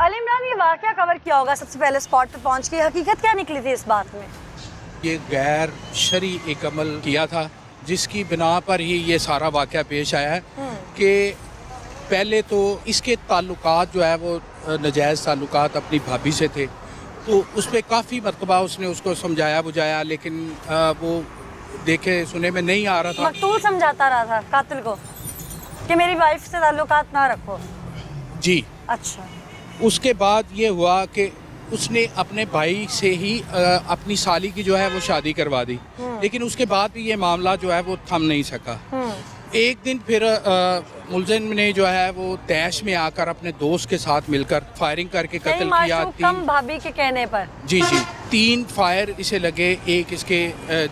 अली इमरान, ये वाकया कवर किया होगा, सबसे पहले स्पॉट पे पहुंच के हकीकत क्या निकली थी इस बात में? ये गैर शरई एक अमल किया था जिसकी बिना पर ही ये सारा वाकया पेश आया है कि पहले तो इसके ताल्लुकात जो है वो नाजायज़ ताल्लुकात अपनी भाभी से थे, तो उस पर काफ़ी मरतबा उसने उसको समझाया बुझाया, लेकिन वो देखे सुने में नहीं आ रहा था। मकतूल समझाता रहा था कातिल को कि मेरी वाइफ से ताल्लुकात ना रखो। जी। अच्छा। उसके बाद ये हुआ कि उसने अपने भाई से ही अपनी साली की जो है वो शादी करवा दी, लेकिन उसके बाद भी ये मामला जो है वो थम नहीं सका। एक दिन फिर मुलजिम ने जो है वो तैश में आकर अपने दोस्त के साथ मिलकर फायरिंग करके कत्ल किया। कम भाभी के कहने पर जी 3 फायर इसे लगे, एक इसके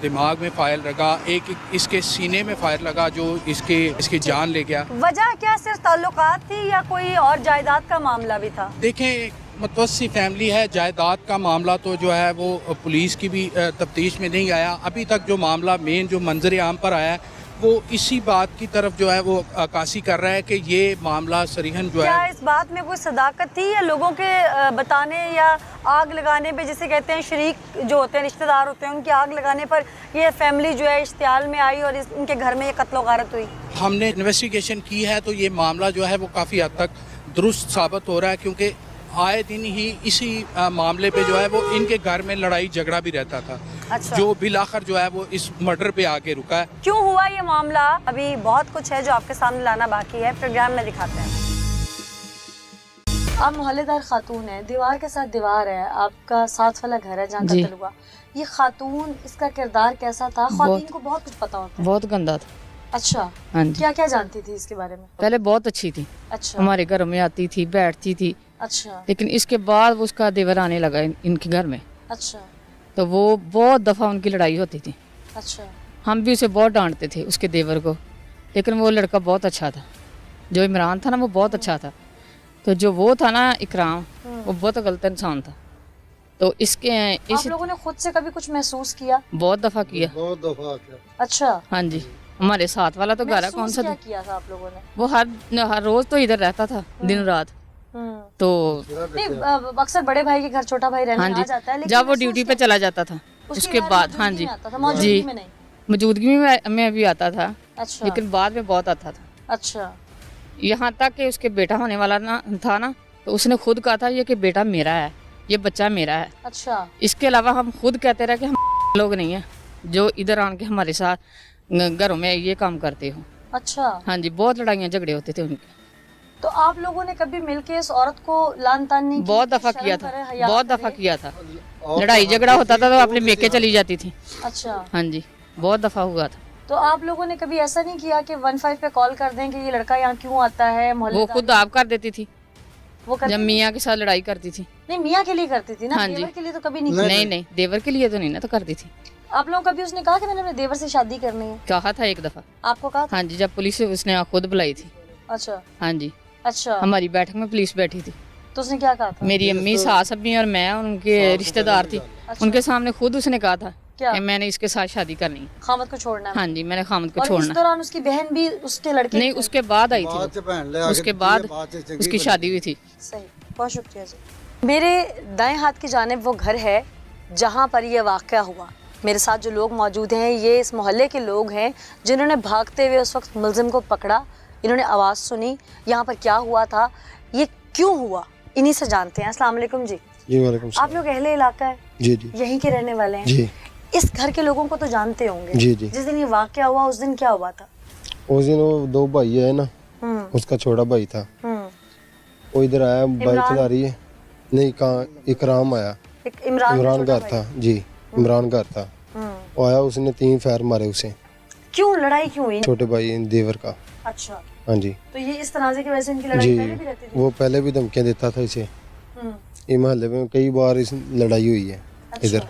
दिमाग में फायर लगा, एक इसके सीने में फायर लगा जो इसकी जान ले गया। वजह क्या सिर्फ ताल्लुकात थी या कोई और जायदाद का मामला भी था? देखें, मुतवस्सी फैमिली है, जायदाद का मामला तो जो है वो पुलिस की भी तफ्तीश में नहीं आया अभी तक। जो मामला मेन जो मंजर आम पर आया है वो इसी बात की तरफ जो है वो अक्कासी कर रहा है कि ये मामला सरीहन जो क्या है। इस बात में कोई सदाकत थी या लोगों के बताने या आग लगाने पे, जिसे कहते हैं शरीक जो होते हैं, रिश्तेदार होते हैं, उनकी आग लगाने पर ये फैमिली जो है इश्तियाल में आई और इनके घर में ये कत्ल गारत हुई? हमने इन्वेस्टिगेशन की है तो ये मामला जो है वो काफ़ी हद तक दुरुस्त साबित हो रहा है, क्योंकि आए दिन ही इसी मामले पे जो है वो इनके घर में लड़ाई झगड़ा भी रहता था। अच्छा। जो बिलाखिर जो है वो इस मर्डर पे आके रुका है। क्यों हुआ ये मामला? अभी बहुत कुछ है जो आपके सामने लाना बाकी है, प्रोग्राम में दिखाते हैं। आप मोहल्लेदार खातून है, दीवार के साथ दीवार है, आपका साथ वाला घर है जहाँ कत्ल हुआ। ये खातून, इसका किरदार कैसा था? खातून को बहुत कुछ पता होता है। बहुत गंदा था। अच्छा। हाँ जी। क्या क्या जानती थी इसके बारे में? पहले बहुत अच्छी थी। अच्छा। हमारे घर में आती थी, बैठती थी। अच्छा। लेकिन इसके बाद वो उसका देवर आने लगा इनके घर में। अच्छा। तो वो बहुत दफ़ा उनकी लड़ाई होती थी। अच्छा। हम भी उसे बहुत डांटते थे, उसके देवर को, लेकिन वो लड़का बहुत अच्छा था। जो इमरान था ना वो बहुत अच्छा था। तो जो वो था ना इकराम, वो बहुत गलत इंसान था। तो आप लोगों ने खुद से कभी कुछ महसूस किया? बहुत दफ़ा किया। बहुत दफा किया। अच्छा। हाँ जी। हमारे साथ वाला तो घर है, कौन सा क्या किया था आप लोगों ने? वो हर रोज तो इधर रहता था दिन रात। तो नहीं, अक्सर बड़े भाई के घर छोटा भाई रहने आ जाता है, लेकिन जब वो ड्यूटी पे चला जाता था उसके बाद, हाँ जी जी, मौजूदगी में भी आता था। अच्छा। लेकिन बाद में बहुत आता था। अच्छा। यहाँ तक कि उसके बेटा होने वाला ना था ना, तो उसने खुद कहा था ये कि बेटा मेरा है, ये बच्चा मेरा है। अच्छा। इसके अलावा हम खुद कहते रहे कि हम लोग नहीं है जो इधर आन के हमारे साथ घरों में ये काम करते हो। अच्छा। हाँ जी, बहुत लड़ाइयाँ झगड़े होते थे उनके। तो आप लोगों ने कभी मिलके इस औरत को लान तान नहीं? बहुत दफा किया था, बहुत दफा किया था। लड़ाई झगड़ा होता था तो अपने मेके चली जाती थी। अच्छा। हाँ जी, बहुत दफा हुआ था। तो आप लोगों ने कभी ऐसा नहीं किया कि 15 पे कॉल कर दें कि ये लड़का यहाँ क्यों आता है? वो खुद आप कर देती थी, वो जब मियाँ के साथ लड़ाई करती थी। नहीं, मियाँ के लिए करती थी ना? हाँ जी। देवर के लिए तो कभी नहीं? नहीं, देवर के लिए तो नहीं ना, तो करती थी। आप लोग कभी उसने कहा कि मैंने अपने देवर से शादी करनी है? कहा था एक दफा। आपको कहा था? हाँ जी, जब पुलिस उसने खुद बुलाई थी। अच्छा। हाँ जी। अच्छा। हमारी बैठक में पुलिस बैठी थी। तो उसने क्या कहा था? मेरी अम्मी, सास अम्मी और मैं उनके रिश्तेदार थी। उनके सामने खुद उसने कहा था कि मैंने इसके साथ शादी करनी है, खामद को छोड़ना है। हाँ जी, मैंने खामद को और छोड़ना। इस दौरान उसकी बहन भी उसके लड़के नहीं, उसके बाद आई थी, उसके बाद उसकी शादी हुई थी। सही, बहुत शुक्रिया जी। मेरे दाएं हाथ की जानिब वो घर है जहाँ पर ये वाक़या हुआ। मेरे साथ जो लोग मौजूद हैं ये इस मोहल्ले के लोग हैं जिन्होंने भागते हुए उस वक्त मुलजिम को पकड़ा। इन्होंने आवाज़ सुनी, यहाँ पर क्या हुआ था, ये क्यों हुआ, इन्हीं से जानते हैं। अस्सलाम वालेकुम जी। जी वालेकुम सलाम। आप लोग अहले इलाका है? जी जी। यहीं के रहने वाले हैं? जी। इस घर के लोगों को तो जानते होंगे? जी जी। जिस दिन ये वाक़या हुआ उस दिन क्या हुआ था? उस दिन वो 2 भाई है ना, उसका छोटा भाई था, वो इधर आया, बाइक चला रही है। नहीं, कहाँ इकराम आया, इमरान घर था जी, इमरान घर था। वो आया, उसने 3 फायर मारे उसे। क्यों लड़ाई क्यों हुई? छोटे भाई देवर का। अच्छा। हाँ जी। तो ये इस तनाज़े की वजह से इनकी लड़ाई जी, पहले भी रहती थी? वो पहले भी धमकियाँ देता था इसे। ये मोहल्ले में कई बार इस लड़ाई हुई है। अच्छा। इधर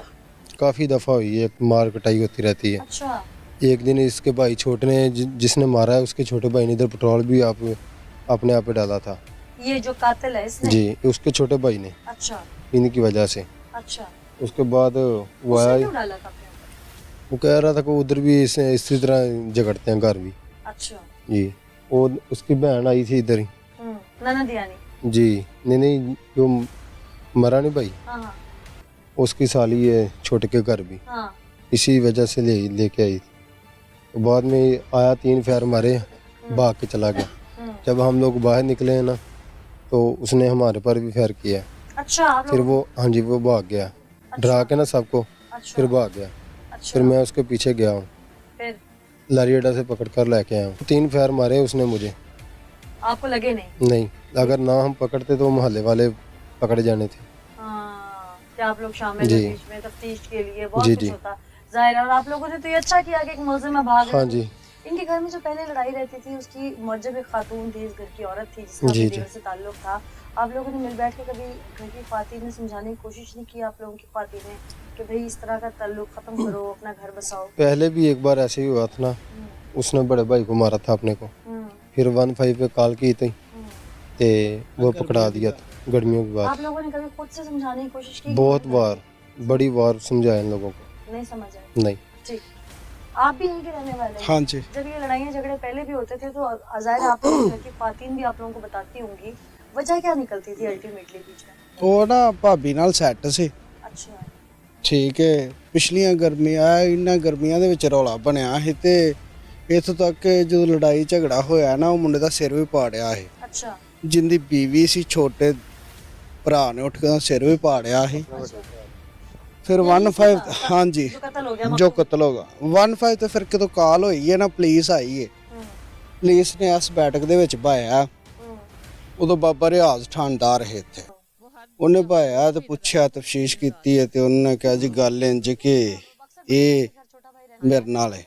काफ़ी दफ़ा हुई है, मार कटाई होती रहती है। अच्छा। एक दिन इसके भाई छोटे ने जिसने मारा है, उसके छोटे भाई ने इधर पेट्रोल भी अपने आप पे डाला था। ये जो कातिल है इसने? जी, उसके छोटे भाई ने। अच्छा। इनकी वजह से। अच्छा। उसके बाद वो आया, क्यों डाला था अपने आप? वो कह रहा था कि उधर भी इसी तरह झगड़ते हैं घर भी। अच्छा। जी। वो उसकी बहन आई थी इधर ही। ननद यानी? जी नहीं जो मरा नहीं भाई हाँ हाँ उसकी साली है छोटे के घर भी हाँ इसी वजह से लेके आई थी। तो बाद में आया 3 फेर मारे भाग के चला गया। जब हम लोग बाहर निकले हैं ना तो उसने हमारे पर भी फेर किया। अच्छा आप फिर लोग वो हाँ जी वो भाग गया डरा के ना सबको अच्छा फिर भाग गया। अच्छा फिर मैं उसके पीछे गया हूँ फिर लारी अड्डा से पकड़ कर लेके आया हूँ। 3 फेर मारे उसने मुझे। आपको लगे नहीं? नहीं अगर ना हम पकड़ते तो मोहल्ले वाले पकड़ जाने थे। हाँ कि आप लोग शामिल जी। हैं बीच में तफ्तीश के लिए बहुत जी, कुछ जी। होता जाहिर है। और आप लोगों ने तो ये अच्छा किया कि एक मुलजिम में भाग हाँ गए। जी इनके घर में जो पहले लड़ाई रहती थी उसकी मुअज्जब एक खातून थी, इस घर की औरत थी जिसका जी, अपने जी। देवर से ताल्लुक था। आप लोगों ने मिल बैठ के कभी घर की खातून ने समझाने की कोशिश नहीं की आप लोगों की खातून ने कि भाई इस तरह का ताल्लुक खत्म करो, अपना घर बसाओ? पहले भी एक बार ऐसे ही हुआ था ना उसने बड़े भाई को मारा था अपने को। फिर 15 पे कॉल की थी ते वो पकड़ा दिया था गर्मियों के बाद। आप लोगों ने कभी खुद से समझाने की कोशिश की? बहुत बार बड़ी बार समझाया इन लोगों को नहीं समझ आया। नहीं। ठीक, आप भी यहीं के रहने वाले हैं? हाँ जी। जब ये लड़ाइयाँ झगड़े पहले भी होते थे तो ज़ाहिर है आप लोगों के घर की खातून भी आप लोगों को बताती होंगी, वजह क्या निकलती थी अल्टीमेटली बीच में? ਉਹ ਨਾ ਭਾਬੀ ਨਾਲ ਸੈੱਟ ਸੀ। अच्छा ਠੀਕ ਹੈ ਪਿਛਲੀਆਂ ਗਰਮੀਆਂ ਇਹਨਾਂ ਗਰਮੀਆਂ ਦੇ ਵਿੱਚ ਰੌਲਾ ਬਣਿਆ ਸੀ ਤੇ ਇੱਥੋਂ ਤੱਕ ਕਿ ਜਦੋਂ ਲੜਾਈ ਝਗੜਾ ਹੋਇਆ ਨਾ ਉਹ ਮੁੰਡੇ ਦਾ ਸਿਰ ਵੀ ਪਾੜਿਆ ਸੀ। अच्छा ਜਿੰਦੀ ਬੀਵੀ ਸੀ ਛੋਟੇ ਭਰਾ ਨੇ ਉੱਠ ਕੇ ਉਹਦਾ ਸਿਰ ਵੀ ਪਾੜਿਆ ਸੀ। ਫਿਰ 15 ਹਾਂਜੀ जो कत्ल हो गया ਜੋ ਕਤਲ ਹੋ ਗਿਆ 15 ਤੇ ਫਿਰ ਕਿਤੋਂ ਕਾਲ ਹੋਈ ਹੈ ਨਾ ਪੁਲਿਸ ਆਈ ਹੈ। ਪੁਲਿਸ ਨੇ ਇਸ ਬੈਠਕ ਦੇ ਵਿੱਚ ਭਾਇਆ ਉਦੋਂ ਬਾਬਾ ਰਿਆਜ਼ ਠਾਣਦਾਰ ਹੈ ਇੱਥੇ ਉਹਨੇ ਭਾਇਆ ਤੇ ਪੁੱਛਿਆ ਤਫਤੀਸ਼ ਕੀਤੀ ਹੈ ਤੇ ਉਹਨਾਂ ਨੇ ਕਿਹਾ ਜੀ ਗੱਲ ਇੰਜ ਕਿ ਇਹ ਮੇਰੇ ਨਾਲ ਹੈ।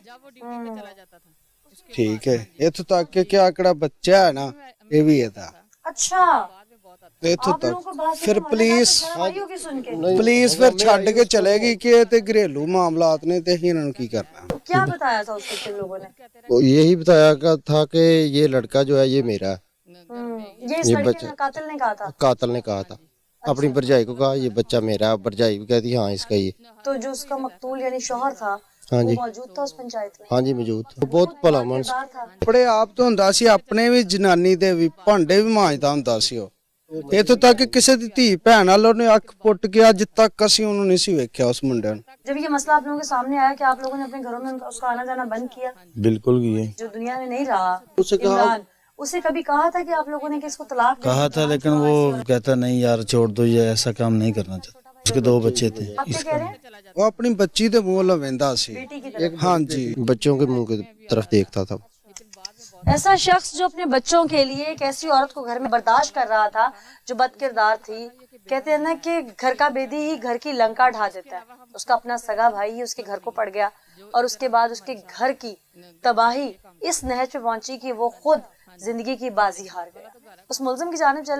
ਠੀਕ ਹੈ ਇੱਥੋਂ ਤੱਕ ਕਿ ਕਿਆ ਕਿਹੜਾ ਬੱਚਾ ਹੈ ਨਾ ਇਹ ਵੀ ਇਹਦਾ अच्छा ਇੱਥੋਂ आप लोगों को ਤੱਕ बात से ਫਿਰ तो ਪੁਲਿस शर्म आई होगी सुन के। ਪੁਲਿਸ ਫਿਰ ਛੱਡ ਕੇ ਚਲੇ ਗਈ ਕਿ ਇਹ ਤੇ ਘਰੇਲੂ ਮਾਮਲਾਤ ਨੇ ਤੇ ਅਸੀਂ ਇਹਨਾਂ ਨੂੰ ਕੀ करना। क्या बताया था उसको किन लोगों ने? वो यही बताया था कि ये लड़का जो है ये मेरा है। ये इस ये लड़के बच्चा- ने कातिल ने कहा था? कातल ने कहा था अपनी भरजाई को कहा ये बच्चा मेरा है। भरजाई भी कहती हाँ इसका ही है। तो जो उसका मकतूल यानी शौहर था हाँ वो जी मौजूद था उस पंचायत में? हाँ जी मौजूद था। बहुत भला मानस किरदार था। ਆਪਣੇ ਆਪ ਤੋਂ ਹੁੰਦਾ ਸੀ ਆਪਣੇ ਵੀ ਜਨਾਨੀ ਦੇ ਵੀ ਭਾਂਡੇ ਵੀ ਮਾਂਜਦਾ ਹੁੰਦਾ ਸੀ ਉਹ। ਇੱਥੋਂ ਤੱਕ ਕਿ ਕਿਸੇ ਦੀ ਧੀ ਭੈਣ ਨਾਲ ਉਹਨੇ ਅੱਖ ਪੁੱਟ ਕੇ ਅੱਜ तक ਅਸੀਂ ਉਹਨੂੰ ਨਹੀਂ ਸੀ ਵੇਖਿਆ ਉਸ ਮੁੰਡੇ ਨੂੰ। जब ये मसला आप लोगों के सामने आया कि आप लोगों ने अपने घरों में उसका आना जाना बंद किया? बिल्कुल किए। जो दुनिया में नहीं रहा उसे कहा इमरान, उसे कभी कहा था कि आप लोगों ने कि इसको तलाक दे कहा दो? था लेकिन वो कहता नहीं यार छोड़ दो ये ऐसा काम नहीं करना चाहता। उसके 2 बच्चे थे। आप क्या कह रहे हैं? ਉਹ ਆਪਣੀ ਬੱਚੀ ਦੇ ਮੂੰਹ ਲਵੇਂਦਾ ਸੀ। बेटी की तरफ। ਹਾਂਜੀ बच्चों के मुंह की तरफ देखता था। ऐसा शख्स जो अपने बच्चों के लिए एक ऐसी औरत को घर में बर्दाश्त कर रहा था जो बदकिरदार थी। कहते हैं ना कि घर का बेदी ही घर की लंका ढा देता है। उसका अपना सगा भाई ही उसके घर को पड़ गया और उसके बाद उसके घर की तबाही इस नहज पे पहुंची कि वो खुद जिंदगी की बाजी हार गया। उस मुलजिम की जानिब